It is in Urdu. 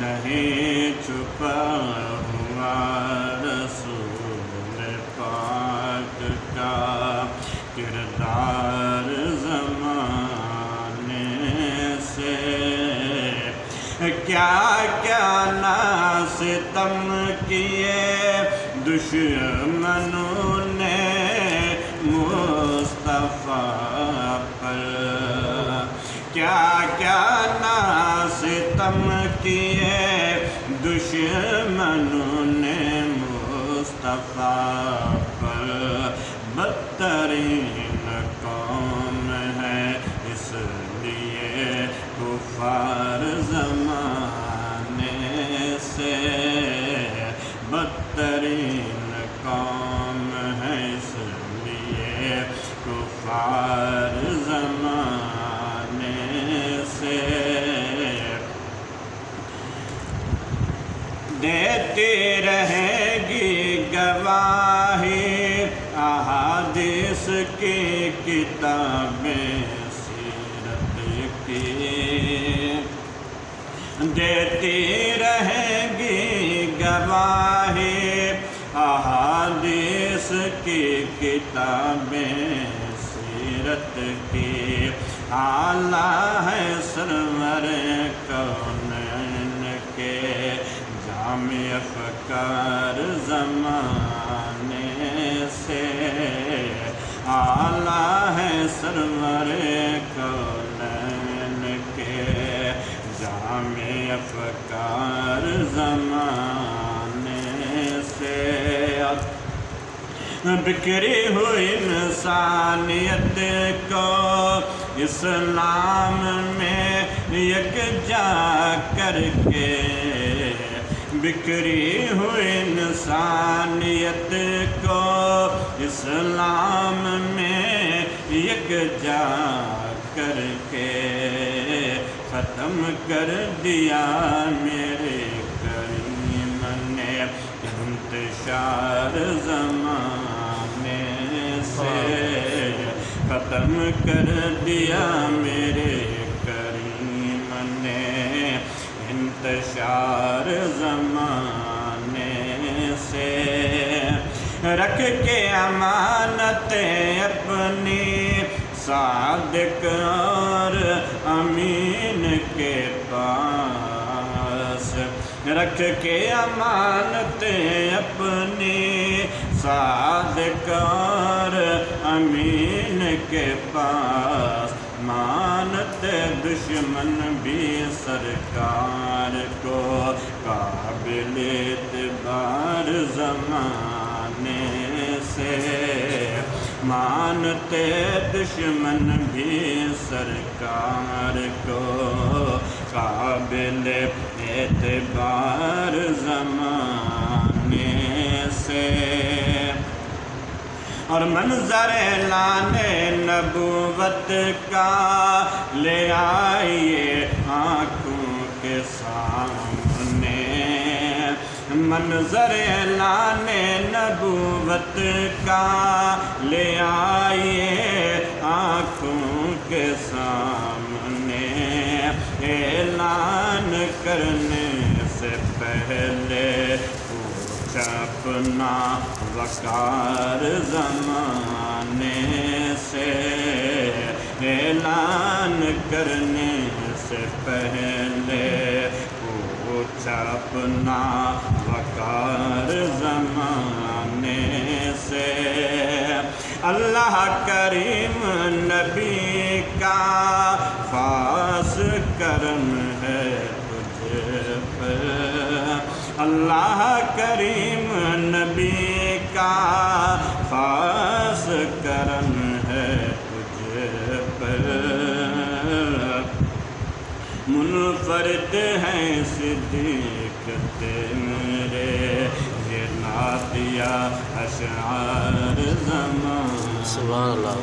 نہیں چھپا ہوا رسول پاک کا کردار زمانے سے، کیا کیا نہ ستم کیے دشمنوں نے مصطفیٰ پر، کیا کیا نہ ستم کیے دشمنوں نے مصطفیٰ پر، بدترین قوم ہے اس لیے کفار زمانے سے، بدترین قوم ہے اس لیے کفار زمانے سے، دیتی رہے گی گواہی احادیث کی کتابیں سیرت کی، دیتی رہے گی گواہی احادیث کی کتابیں سیرت کی، اعلیٰ ہے سرور کونین کے جامع افکار زمانے سے، اعلیٰ ہے سرور کونین کے جامع افکار زمانے سے، بکھری ہوئی انسانیت کو اسلام میں یکجا کر کے، بکھری ہوئی انسانیت کو اسلام میں یکجا کر کے، ختم کر دیا میرے کریم نے انتشار زمانے سے، ختم کر دیا میرے کریم نے انتشار زمانے سے، رکھ کے امانت اپنی صادق اور امین کے پاس، رکھ کے امانت اپنی صادق اور امین کے پاس، مانتے دشمن بھی سرکار کو قابل اعتبار زمانے سے، مانتے دشمن بھی سرکار کو قابل اعتبار زمانے سے، اور منظر اعلانِ نبوت کا لے آئیے آنکھوں کے سامنے، منظر اعلانِ نبوت کا لے آئیے آنکھوں کے سامنے، اعلان کرنے سے پہلے اپنا وقار زمانے سے، اعلان کرنے سے پہلے پوچھا اپنا وقار زمانے سے، اللہ کریم نبی کا خاص کرم ہے تجھ پر، اللہ کریم نبی کا خاص کرم ہے تجھ پر، منفرد ہیں صدیق تیرے یہ نعتیہ اشعار زمان، سبحان اللہ۔